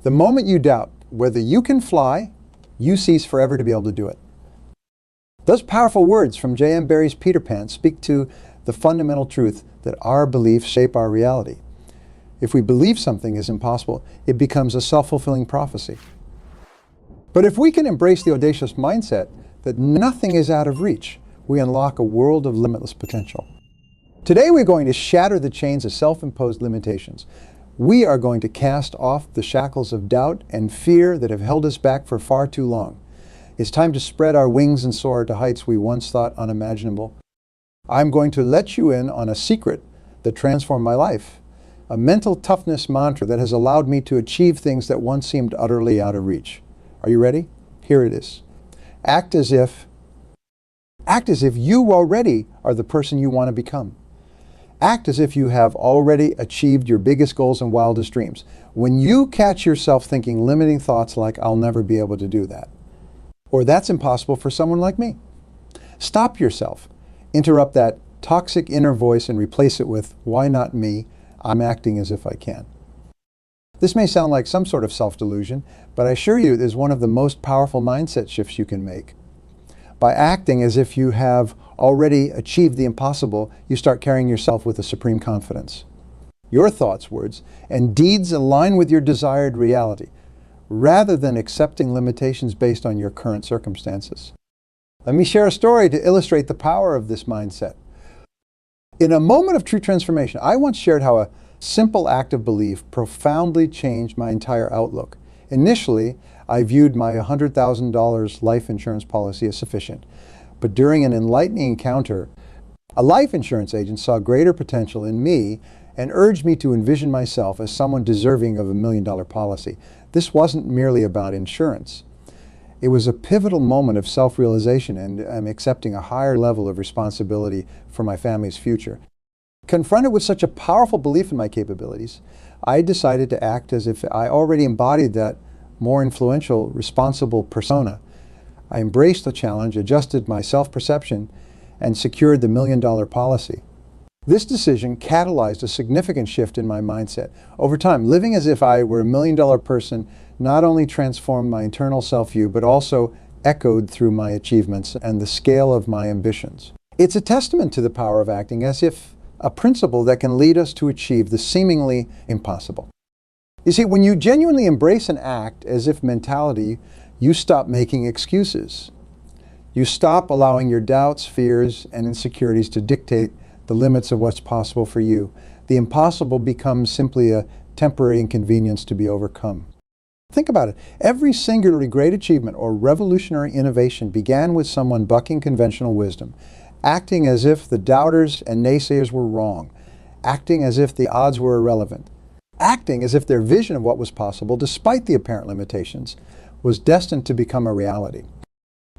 The moment you doubt whether you can fly, you cease forever to be able to do it. Those powerful words from J.M. Barrie's Peter Pan speak to the fundamental truth that our beliefs shape our reality. If we believe something is impossible, it becomes a self-fulfilling prophecy. But if we can embrace the audacious mindset that nothing is out of reach, we unlock a world of limitless potential. Today we're going to shatter the chains of self-imposed limitations. We are going to cast off the shackles of doubt and fear that have held us back for far too long. It's time to spread our wings and soar to heights we once thought unimaginable. I'm going to let you in on a secret that transformed my life, a mental toughness mantra that has allowed me to achieve things that once seemed utterly out of reach. Are you ready? Here it is. Act as if you already are the person you want to become. Act as if you have already achieved your biggest goals and wildest dreams. When you catch yourself thinking limiting thoughts like, I'll never be able to do that, or that's impossible for someone like me, stop yourself. Interrupt that toxic inner voice and replace it with, why not me? I'm acting as if I can. This may sound like some sort of self-delusion, but I assure you it is one of the most powerful mindset shifts you can make. By acting as if you have already achieved the impossible, you start carrying yourself with a supreme confidence. Your thoughts, words, and deeds align with your desired reality, rather than accepting limitations based on your current circumstances. Let me share a story to illustrate the power of this mindset. In a moment of true transformation, I once shared how a simple act of belief profoundly changed my entire outlook. Initially, I viewed my $100,000 life insurance policy as sufficient, but during an enlightening encounter, a life insurance agent saw greater potential in me and urged me to envision myself as someone deserving of $1 million policy. This wasn't merely about insurance. It was a pivotal moment of self-realization, and I'm accepting a higher level of responsibility for my family's future. Confronted with such a powerful belief in my capabilities, I decided to act as if I already embodied that more influential, responsible persona. I embraced the challenge, adjusted my self-perception, and secured the $1 million policy. This decision catalyzed a significant shift in my mindset. Over time, living as if I were $1 million person not only transformed my internal self-view, but also echoed through my achievements and the scale of my ambitions. It's a testament to the power of acting as if a principle that can lead us to achieve the seemingly impossible. You see, when you genuinely embrace and act as if mentality, you stop making excuses. You stop allowing your doubts, fears, and insecurities to dictate the limits of what's possible for you. The impossible becomes simply a temporary inconvenience to be overcome. Think about it. Every singularly great achievement or revolutionary innovation began with someone bucking conventional wisdom, acting as if the doubters and naysayers were wrong, acting as if the odds were irrelevant, acting as if their vision of what was possible, despite the apparent limitations, was destined to become a reality.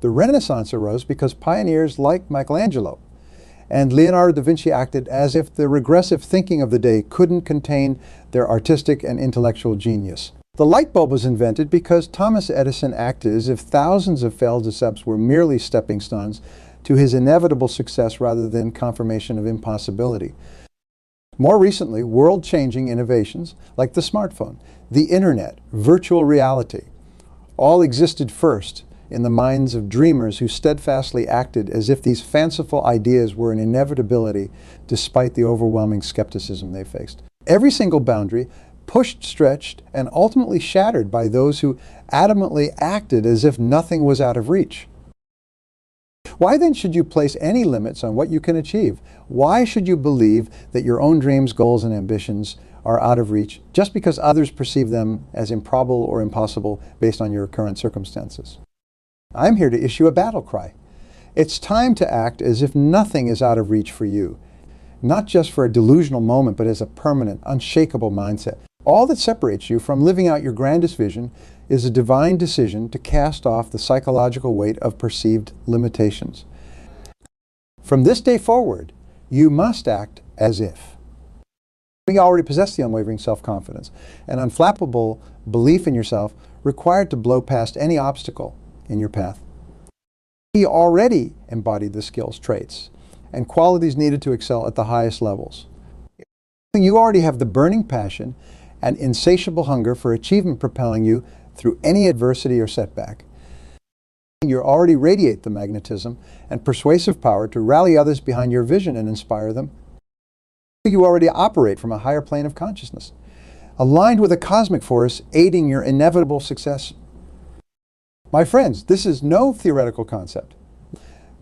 The Renaissance arose because pioneers like Michelangelo and Leonardo da Vinci acted as if the regressive thinking of the day couldn't contain their artistic and intellectual genius. The light bulb was invented because Thomas Edison acted as if thousands of failed attempts were merely stepping stones to his inevitable success rather than confirmation of impossibility. More recently, world-changing innovations like the smartphone, the internet, virtual reality, all existed first in the minds of dreamers who steadfastly acted as if these fanciful ideas were an inevitability despite the overwhelming skepticism they faced. Every single boundary pushed, stretched, and ultimately shattered by those who adamantly acted as if nothing was out of reach. Why then should you place any limits on what you can achieve? Why should you believe that your own dreams, goals, and ambitions are out of reach just because others perceive them as improbable or impossible based on your current circumstances? I'm here to issue a battle cry. It's time to act as if nothing is out of reach for you, not just for a delusional moment, but as a permanent, unshakable mindset. All that separates you from living out your grandest vision is a divine decision to cast off the psychological weight of perceived limitations. From this day forward, you must act as if. You already possess the unwavering self-confidence, an unflappable belief in yourself required to blow past any obstacle in your path. You already embodied the skills, traits, and qualities needed to excel at the highest levels. You already have the burning passion an insatiable hunger for achievement propelling you through any adversity or setback. You already radiate the magnetism and persuasive power to rally others behind your vision and inspire them. You already operate from a higher plane of consciousness, aligned with a cosmic force aiding your inevitable success. My friends, this is no theoretical concept.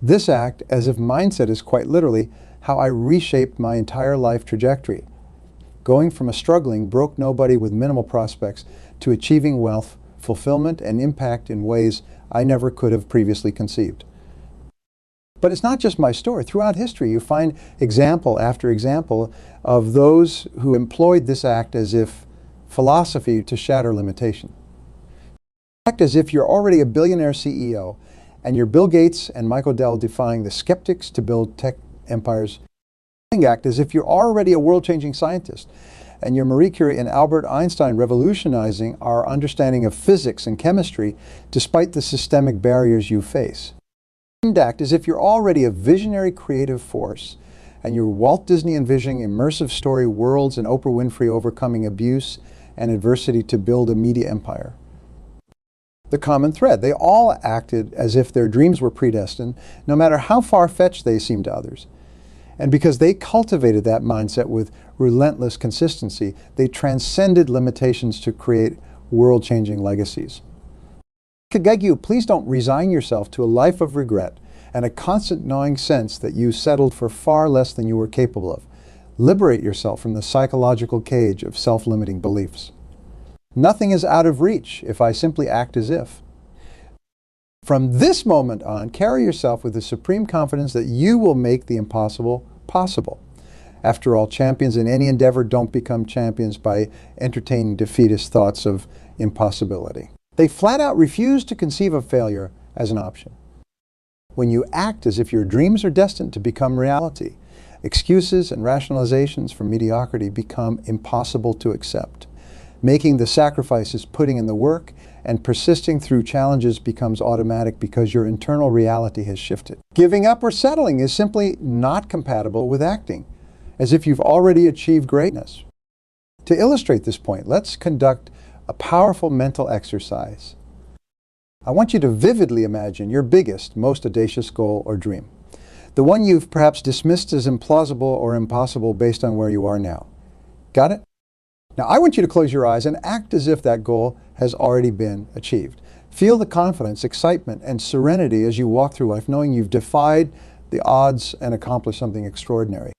This act as if mindset is quite literally how I reshaped my entire life trajectory, going from a struggling, broke nobody with minimal prospects to achieving wealth, fulfillment, and impact in ways I never could have previously conceived. But it's not just my story. Throughout history, you find example after example of those who employed this act as if philosophy to shatter limitation. Act as if you're already a billionaire CEO and you're Bill Gates and Michael Dell defying the skeptics to build tech empires. Act as if you're already a world-changing scientist and you're Marie Curie and Albert Einstein revolutionizing our understanding of physics and chemistry despite the systemic barriers you face. Act as if you're already a visionary creative force and you're Walt Disney envisioning immersive story worlds and Oprah Winfrey overcoming abuse and adversity to build a media empire. The common thread, they all acted as if their dreams were predestined, no matter how far-fetched they seemed to others. And because they cultivated that mindset with relentless consistency, they transcended limitations to create world-changing legacies. Kagegyu, please don't resign yourself to a life of regret and a constant gnawing sense that you settled for far less than you were capable of. Liberate yourself from the psychological cage of self-limiting beliefs. Nothing is out of reach if I simply act as if. From this moment on, carry yourself with the supreme confidence that you will make the impossible possible. After all, champions in any endeavor don't become champions by entertaining defeatist thoughts of impossibility. They flat out refuse to conceive of failure as an option. When you act as if your dreams are destined to become reality, excuses and rationalizations for mediocrity become impossible to accept. Making the sacrifices, putting in the work, and persisting through challenges becomes automatic because your internal reality has shifted. Giving up or settling is simply not compatible with acting, as if you've already achieved greatness. To illustrate this point, let's conduct a powerful mental exercise. I want you to vividly imagine your biggest, most audacious goal or dream. The one you've perhaps dismissed as implausible or impossible based on where you are now. Got it? Now I want you to close your eyes and act as if that goal has already been achieved. Feel the confidence, excitement, and serenity as you walk through life, knowing you've defied the odds and accomplished something extraordinary.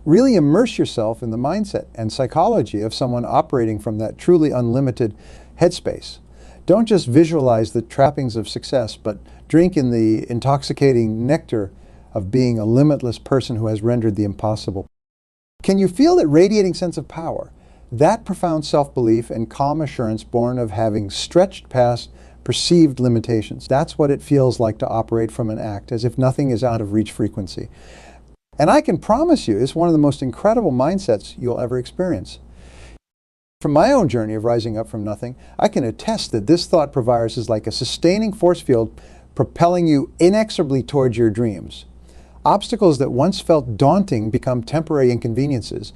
Really immerse yourself in the mindset and psychology of someone operating from that truly unlimited headspace. Don't just visualize the trappings of success, but drink in the intoxicating nectar of being a limitless person who has rendered the impossible. Can you feel that radiating sense of power, that profound self-belief and calm assurance born of having stretched past perceived limitations? That's what it feels like to operate from an act, as if nothing is out of reach frequency. And I can promise you, it's one of the most incredible mindsets you'll ever experience. From my own journey of rising up from nothing, I can attest that this thought provides is like a sustaining force field propelling you inexorably towards your dreams. Obstacles that once felt daunting become temporary inconveniences.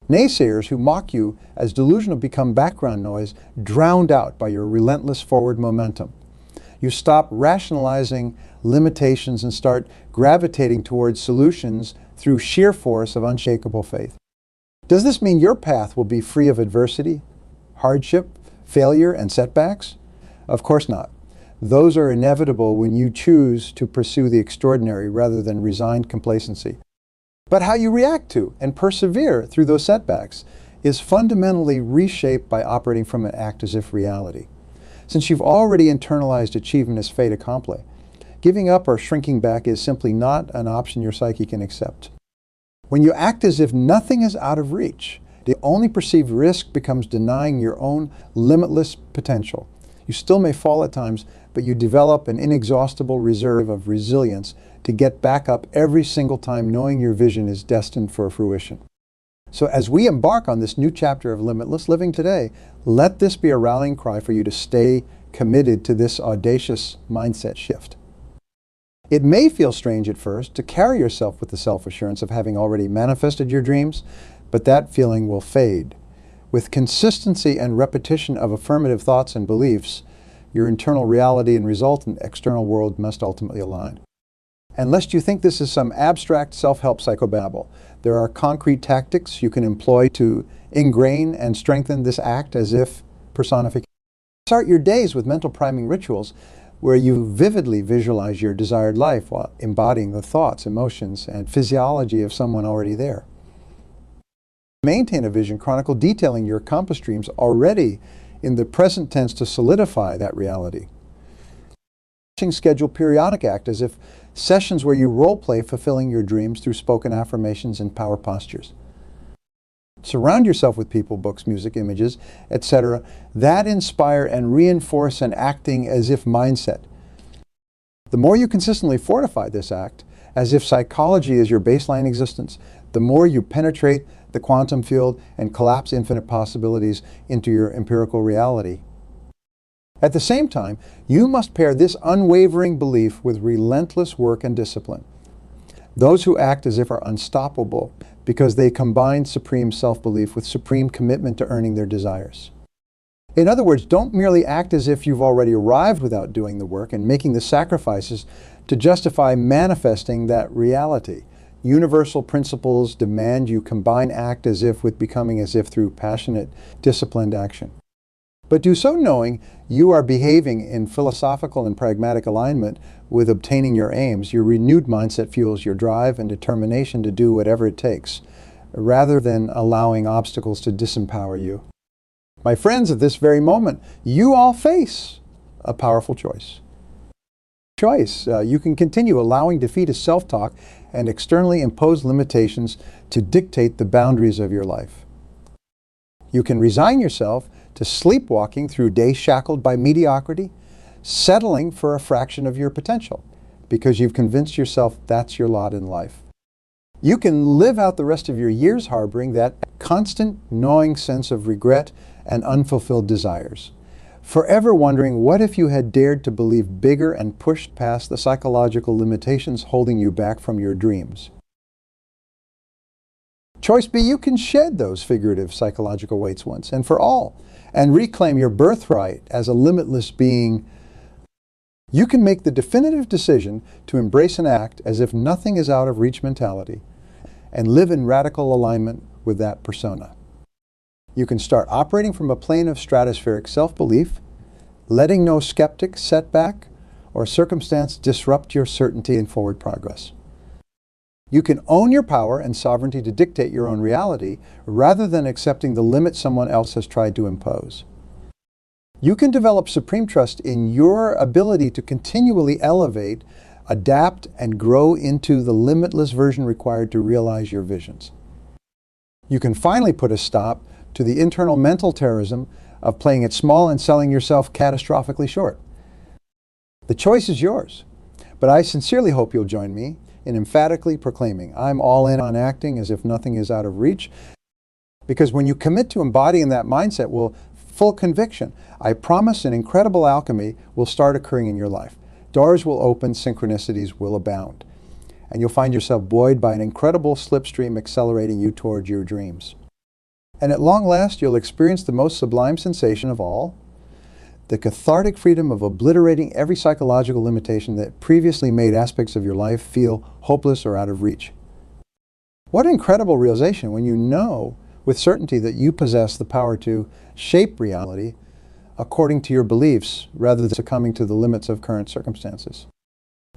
Naysayers who mock you as delusional become background noise, drowned out by your relentless forward momentum. You stop rationalizing limitations and start gravitating towards solutions through sheer force of unshakable faith. Does this mean your path will be free of adversity, hardship, failure, and setbacks? Of course not. Those are inevitable when you choose to pursue the extraordinary rather than resigned complacency. But how you react to and persevere through those setbacks is fundamentally reshaped by operating from an act as if reality. Since you've already internalized achievement as fait accompli, giving up or shrinking back is simply not an option your psyche can accept. When you act as if nothing is out of reach, the only perceived risk becomes denying your own limitless potential. You still may fall at times, but you develop an inexhaustible reserve of resilience to get back up every single time knowing your vision is destined for fruition. So as we embark on this new chapter of limitless living today, let this be a rallying cry for you to stay committed to this audacious mindset shift. It may feel strange at first to carry yourself with the self-assurance of having already manifested your dreams, but that feeling will fade With consistency and repetition of affirmative thoughts and beliefs, your internal reality and resultant external world must ultimately align. And lest you think this is some abstract self-help psychobabble, there are concrete tactics you can employ to ingrain and strengthen this act as if personification. Start your days with mental priming rituals where you vividly visualize your desired life while embodying the thoughts, emotions, and physiology of someone already there. Maintain a vision chronicle detailing your compass dreams already in the present tense to solidify that reality. Schedule periodic act as if sessions where you role-play fulfilling your dreams through spoken affirmations and power postures. Surround yourself with people, books, music, images, etc. that inspire and reinforce an acting as if mindset. The more you consistently fortify this act, as if psychology is your baseline existence, the more you penetrate the quantum field and collapse infinite possibilities into your empirical reality. At the same time, you must pair this unwavering belief with relentless work and discipline. Those who act as if are unstoppable because they combine supreme self-belief with supreme commitment to earning their desires. In other words, don't merely act as if you've already arrived without doing the work and making the sacrifices to justify manifesting that reality. Universal principles demand you combine act as if with becoming as if through passionate, disciplined action. But do so knowing you are behaving in philosophical and pragmatic alignment with obtaining your aims. Your renewed mindset fuels your drive and determination to do whatever it takes, rather than allowing obstacles to disempower you. My friends, at this very moment, you all face a powerful choice. You can continue allowing defeatist self-talk and externally imposed limitations to dictate the boundaries of your life. You can resign yourself to sleepwalking through days shackled by mediocrity, settling for a fraction of your potential, because you've convinced yourself that's your lot in life. You can live out the rest of your years harboring that constant, gnawing sense of regret and unfulfilled desires, forever wondering what if you had dared to believe bigger and pushed past the psychological limitations holding you back from your dreams. Choice B, you can shed those figurative psychological weights once and for all, and reclaim your birthright as a limitless being. You can make the definitive decision to embrace and act as if nothing is out of reach mentality, and live in radical alignment with that persona. You can start operating from a plane of stratospheric self-belief, letting no skeptic, setback, or circumstance disrupt your certainty and forward progress. You can own your power and sovereignty to dictate your own reality rather than accepting the limits someone else has tried to impose. You can develop supreme trust in your ability to continually elevate, adapt, and grow into the limitless version required to realize your visions. You can finally put a stop to the internal mental terrorism of playing it small and selling yourself catastrophically short. The choice is yours, but I sincerely hope you'll join me in emphatically proclaiming, I'm all in on acting as if nothing is out of reach, because when you commit to embodying that mindset with full conviction, I promise an incredible alchemy will start occurring in your life. Doors will open, synchronicities will abound, and you'll find yourself buoyed by an incredible slipstream accelerating you toward your dreams. And at long last, you'll experience the most sublime sensation of all, the cathartic freedom of obliterating every psychological limitation that previously made aspects of your life feel hopeless or out of reach. What incredible realization when you know with certainty that you possess the power to shape reality according to your beliefs rather than succumbing to the limits of current circumstances.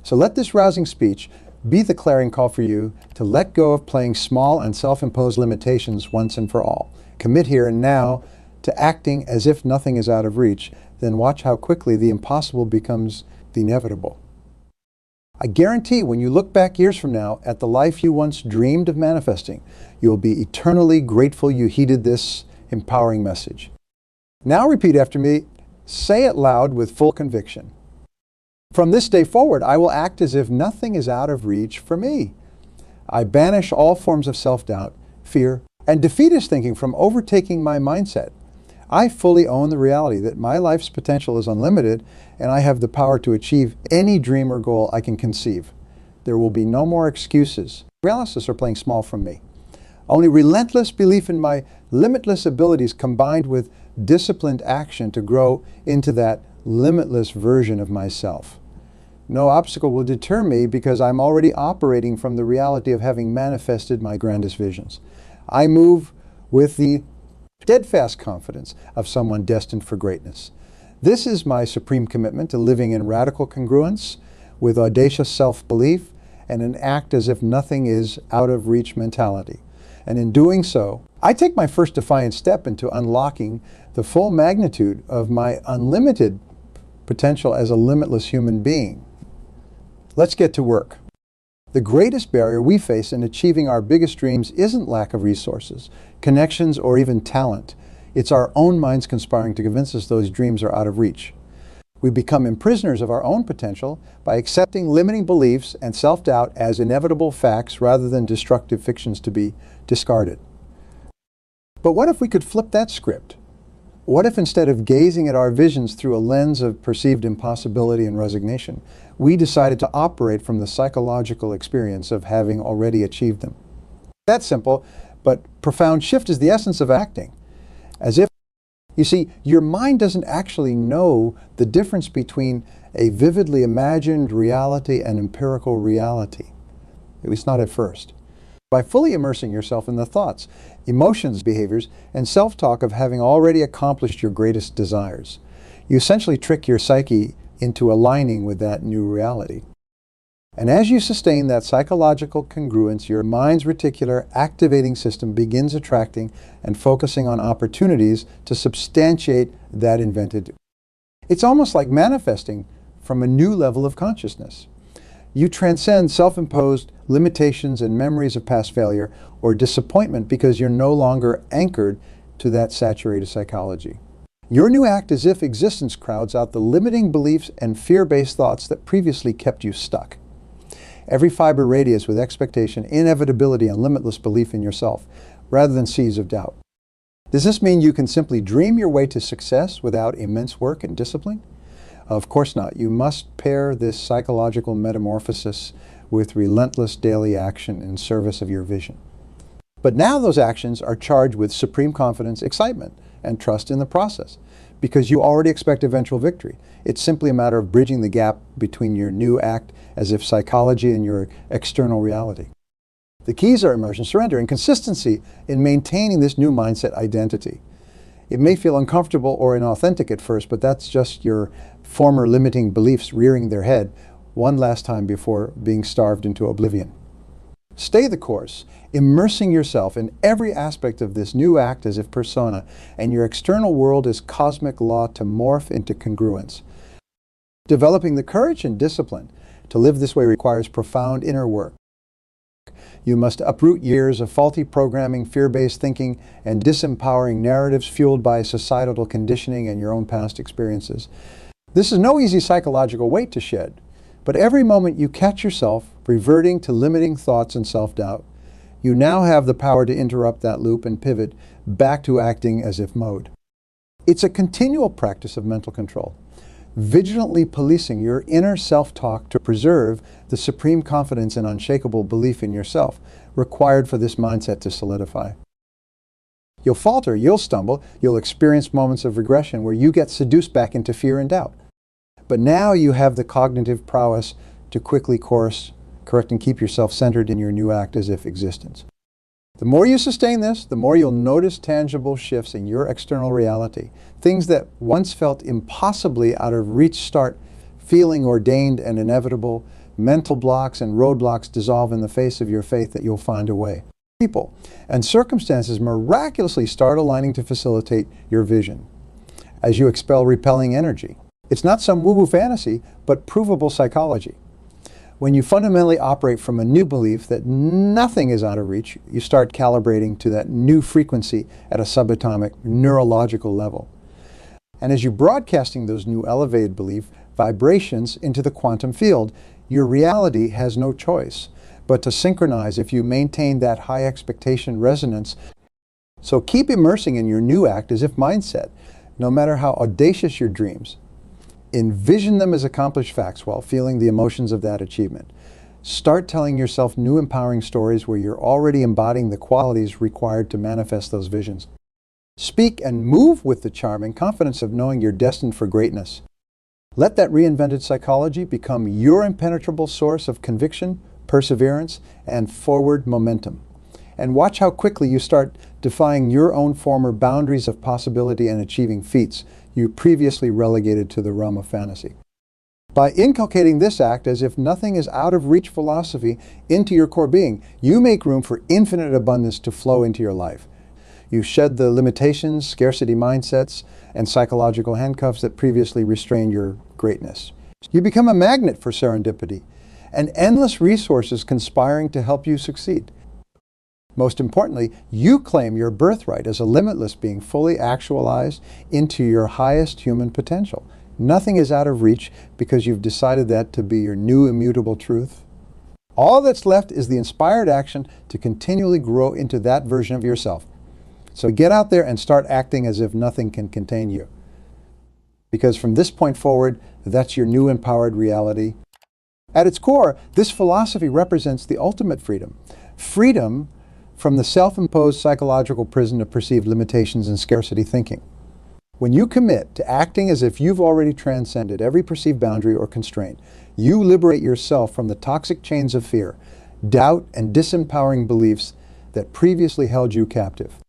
So let this rousing speech be the clarion call for you to let go of playing small and self-imposed limitations once and for all. Commit here and now to acting as if nothing is out of reach, then watch how quickly the impossible becomes the inevitable. I guarantee when you look back years from now at the life you once dreamed of manifesting, you'll be eternally grateful you heeded this empowering message. Now repeat after me, say it loud with full conviction. From this day forward, I will act as if nothing is out of reach for me. I banish all forms of self-doubt, fear, and defeatist thinking from overtaking my mindset. I fully own the reality that my life's potential is unlimited and I have the power to achieve any dream or goal I can conceive. There will be no more excuses, paralysis, or playing small from me. Only relentless belief in my limitless abilities combined with disciplined action to grow into that limitless version of myself. No obstacle will deter me because I'm already operating from the reality of having manifested my grandest visions. I move with the steadfast confidence of someone destined for greatness. This is my supreme commitment to living in radical congruence with audacious self-belief and an act as if nothing is out of reach mentality. And in doing so, I take my first defiant step into unlocking the full magnitude of my unlimited potential as a limitless human being. Let's get to work. The greatest barrier we face in achieving our biggest dreams isn't lack of resources, connections, or even talent. It's our own minds conspiring to convince us those dreams are out of reach. We become imprisoners of our own potential by accepting limiting beliefs and self-doubt as inevitable facts rather than destructive fictions to be discarded. But what if we could flip that script? What if instead of gazing at our visions through a lens of perceived impossibility and resignation, we decided to operate from the psychological experience of having already achieved them? That simple but profound shift is the essence of acting. As if, you see, your mind doesn't actually know the difference between a vividly imagined reality and empirical reality. At least not at first. By fully immersing yourself in the thoughts, emotions, behaviors, and self-talk of having already accomplished your greatest desires, you essentially trick your psyche into aligning with that new reality. And as you sustain that psychological congruence, your mind's reticular activating system begins attracting and focusing on opportunities to substantiate that invented. It's almost like manifesting from a new level of consciousness. You transcend self-imposed limitations and memories of past failure or disappointment because you're no longer anchored to that saturated psychology. Your new act as if existence crowds out the limiting beliefs and fear-based thoughts that previously kept you stuck. Every fiber radiates with expectation, inevitability, and limitless belief in yourself, rather than seas of doubt. Does this mean you can simply dream your way to success without immense work and discipline? Of course not. You must pair this psychological metamorphosis with relentless daily action in service of your vision. But now those actions are charged with supreme confidence, excitement, and trust in the process, because you already expect eventual victory. It's simply a matter of bridging the gap between your new act as if psychology and your external reality. The keys are immersion, surrender, and consistency in maintaining this new mindset identity. It may feel uncomfortable or inauthentic at first, but that's just your former limiting beliefs rearing their head one last time before being starved into oblivion. Stay the course, immersing yourself in every aspect of this new act as if persona, and your external world is cosmic law to morph into congruence. Developing the courage and discipline to live this way requires profound inner work. You must uproot years of faulty programming, fear-based thinking, and disempowering narratives fueled by societal conditioning and your own past experiences. This is no easy psychological weight to shed, but every moment you catch yourself reverting to limiting thoughts and self-doubt, you now have the power to interrupt that loop and pivot back to acting as if mode. It's a continual practice of mental control, vigilantly policing your inner self-talk to preserve the supreme confidence and unshakable belief in yourself required for this mindset to solidify. You'll falter, you'll stumble, you'll experience moments of regression where you get seduced back into fear and doubt. But now you have the cognitive prowess to quickly course correct and keep yourself centered in your new act as if existence. The more you sustain this, the more you'll notice tangible shifts in your external reality. Things that once felt impossibly out of reach start feeling ordained and inevitable. Mental blocks and roadblocks dissolve in the face of your faith that you'll find a way. People and circumstances miraculously start aligning to facilitate your vision as you expel repelling energy. It's not some woo-woo fantasy, but provable psychology. When you fundamentally operate from a new belief that nothing is out of reach, you start calibrating to that new frequency at a subatomic neurological level. And as you're broadcasting those new elevated belief vibrations into the quantum field, your reality has no choice but to synchronize if you maintain that high expectation resonance. So keep immersing in your new act as if mindset, no matter how audacious your dreams. Envision them as accomplished facts while feeling the emotions of that achievement. Start telling yourself new empowering stories where you're already embodying the qualities required to manifest those visions. Speak and move with the charm and confidence of knowing you're destined for greatness. Let that reinvented psychology become your impenetrable source of conviction, perseverance, and forward momentum. And watch how quickly you start defying your own former boundaries of possibility and achieving feats you previously relegated to the realm of fantasy. By inculcating this act as if nothing is out of reach philosophy into your core being, you make room for infinite abundance to flow into your life. You shed the limitations, scarcity mindsets, and psychological handcuffs that previously restrained your greatness. You become a magnet for serendipity and endless resources conspiring to help you succeed. Most importantly, you claim your birthright as a limitless being fully actualized into your highest human potential. Nothing is out of reach because you've decided that to be your new immutable truth. All that's left is the inspired action to continually grow into that version of yourself. So get out there and start acting as if nothing can contain you. Because from this point forward, that's your new empowered reality. At its core, this philosophy represents the ultimate freedom. Freedom from the self-imposed psychological prison of perceived limitations and scarcity thinking. When you commit to acting as if you've already transcended every perceived boundary or constraint, you liberate yourself from the toxic chains of fear, doubt, and disempowering beliefs that previously held you captive.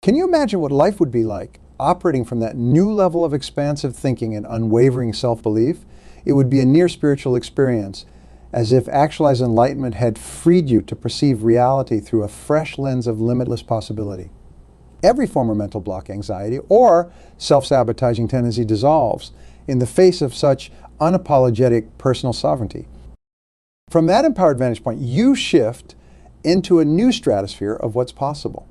Can you imagine what life would be like operating from that new level of expansive thinking and unwavering self-belief? It would be a near spiritual experience, as if actualized enlightenment had freed you to perceive reality through a fresh lens of limitless possibility. Every former mental block, anxiety, or self-sabotaging tendency dissolves in the face of such unapologetic personal sovereignty. From that empowered vantage point, you shift into a new stratosphere of what's possible.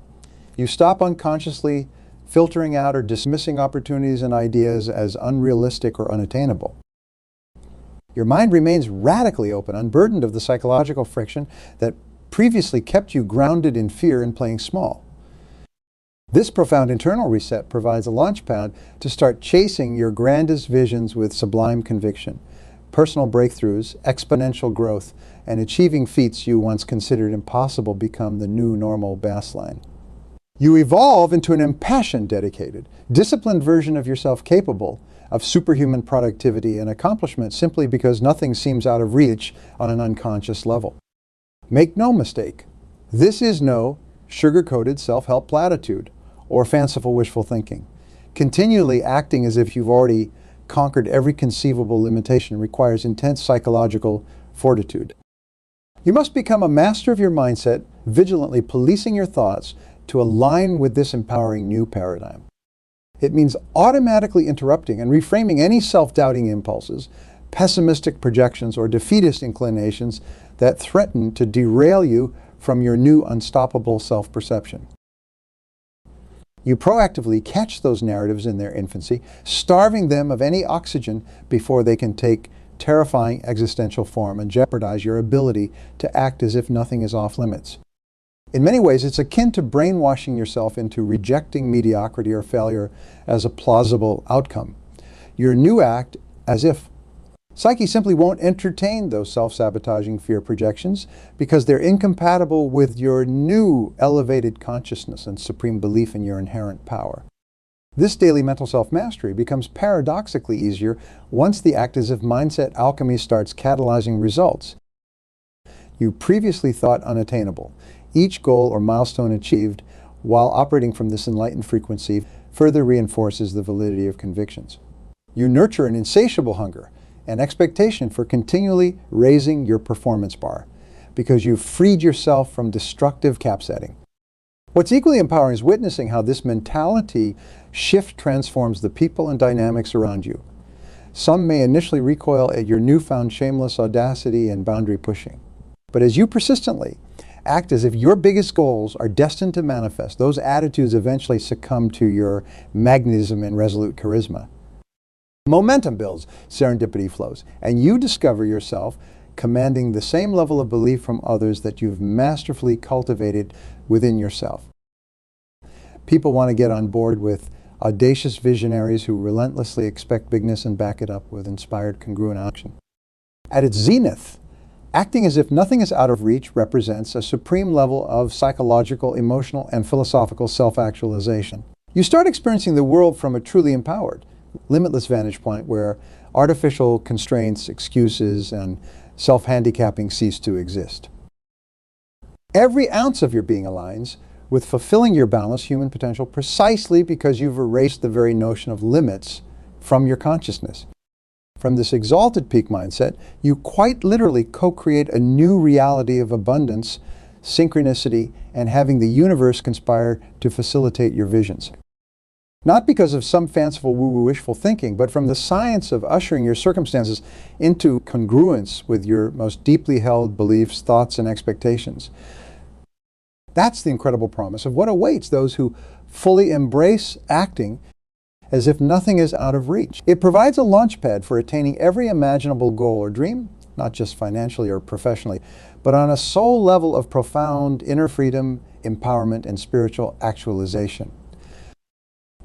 You stop unconsciously filtering out or dismissing opportunities and ideas as unrealistic or unattainable. Your mind remains radically open, unburdened of the psychological friction that previously kept you grounded in fear and playing small. This profound internal reset provides a launchpad to start chasing your grandest visions with sublime conviction, personal breakthroughs, exponential growth, and achieving feats you once considered impossible become the new normal baseline. You evolve into an impassioned, dedicated, disciplined version of yourself capable of superhuman productivity and accomplishment simply because nothing seems out of reach on an unconscious level. Make no mistake, this is no sugar-coated self-help platitude or fanciful wishful thinking. Continually acting as if you've already conquered every conceivable limitation requires intense psychological fortitude. You must become a master of your mindset, vigilantly policing your thoughts to align with this empowering new paradigm. It means automatically interrupting and reframing any self-doubting impulses, pessimistic projections, or defeatist inclinations that threaten to derail you from your new unstoppable self-perception. You proactively catch those narratives in their infancy, starving them of any oxygen before they can take terrifying existential form and jeopardize your ability to act as if nothing is off limits. In many ways, it's akin to brainwashing yourself into rejecting mediocrity or failure as a plausible outcome. Your new act as if. Psyche simply won't entertain those self-sabotaging fear projections because they're incompatible with your new elevated consciousness and supreme belief in your inherent power. This daily mental self-mastery becomes paradoxically easier once the act as if mindset alchemy starts catalyzing results you previously thought unattainable. Each goal or milestone achieved while operating from this enlightened frequency further reinforces the validity of convictions. You nurture an insatiable hunger and expectation for continually raising your performance bar because you've freed yourself from destructive cap setting. What's equally empowering is witnessing how this mentality shift transforms the people and dynamics around you. Some may initially recoil at your newfound shameless audacity and boundary pushing. But as you persistently act as if your biggest goals are destined to manifest, those attitudes eventually succumb to your magnetism and resolute charisma. Momentum builds, serendipity flows, and you discover yourself commanding the same level of belief from others that you've masterfully cultivated within yourself. People want to get on board with audacious visionaries who relentlessly expect bigness and back it up with inspired, congruent action. At its zenith, Acting as if nothing is out of reach represents a supreme level of psychological, emotional, and philosophical self-actualization. You start experiencing the world from a truly empowered, limitless vantage point where artificial constraints, excuses, and self-handicapping cease to exist. Every ounce of your being aligns with fulfilling your boundless human potential precisely because you've erased the very notion of limits from your consciousness. From this exalted peak mindset, you quite literally co-create a new reality of abundance, synchronicity, and having the universe conspire to facilitate your visions. Not because of some fanciful woo-woo wishful thinking, but from the science of ushering your circumstances into congruence with your most deeply held beliefs, thoughts, and expectations. That's the incredible promise of what awaits those who fully embrace acting as if nothing is out of reach. It provides a launchpad for attaining every imaginable goal or dream, not just financially or professionally, but on a soul level of profound inner freedom, empowerment, and spiritual actualization.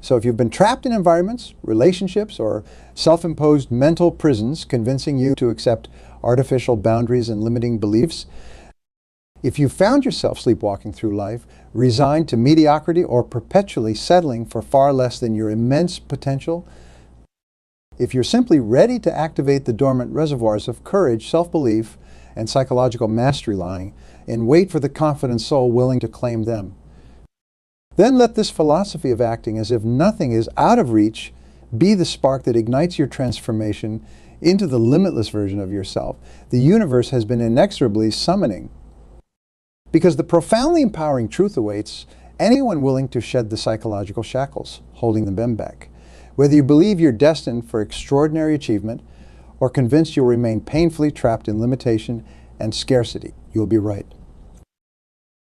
So if you've been trapped in environments, relationships, or self-imposed mental prisons convincing you to accept artificial boundaries and limiting beliefs, if you found yourself sleepwalking through life, resigned to mediocrity, or perpetually settling for far less than your immense potential, if you're simply ready to activate the dormant reservoirs of courage, self-belief, and psychological mastery lying, and wait for the confident soul willing to claim them, then let this philosophy of acting as if nothing is out of reach be the spark that ignites your transformation into the limitless version of yourself the universe has been inexorably summoning. Because the profoundly empowering truth awaits anyone willing to shed the psychological shackles holding them back. Whether you believe you're destined for extraordinary achievement or convinced you'll remain painfully trapped in limitation and scarcity, you'll be right.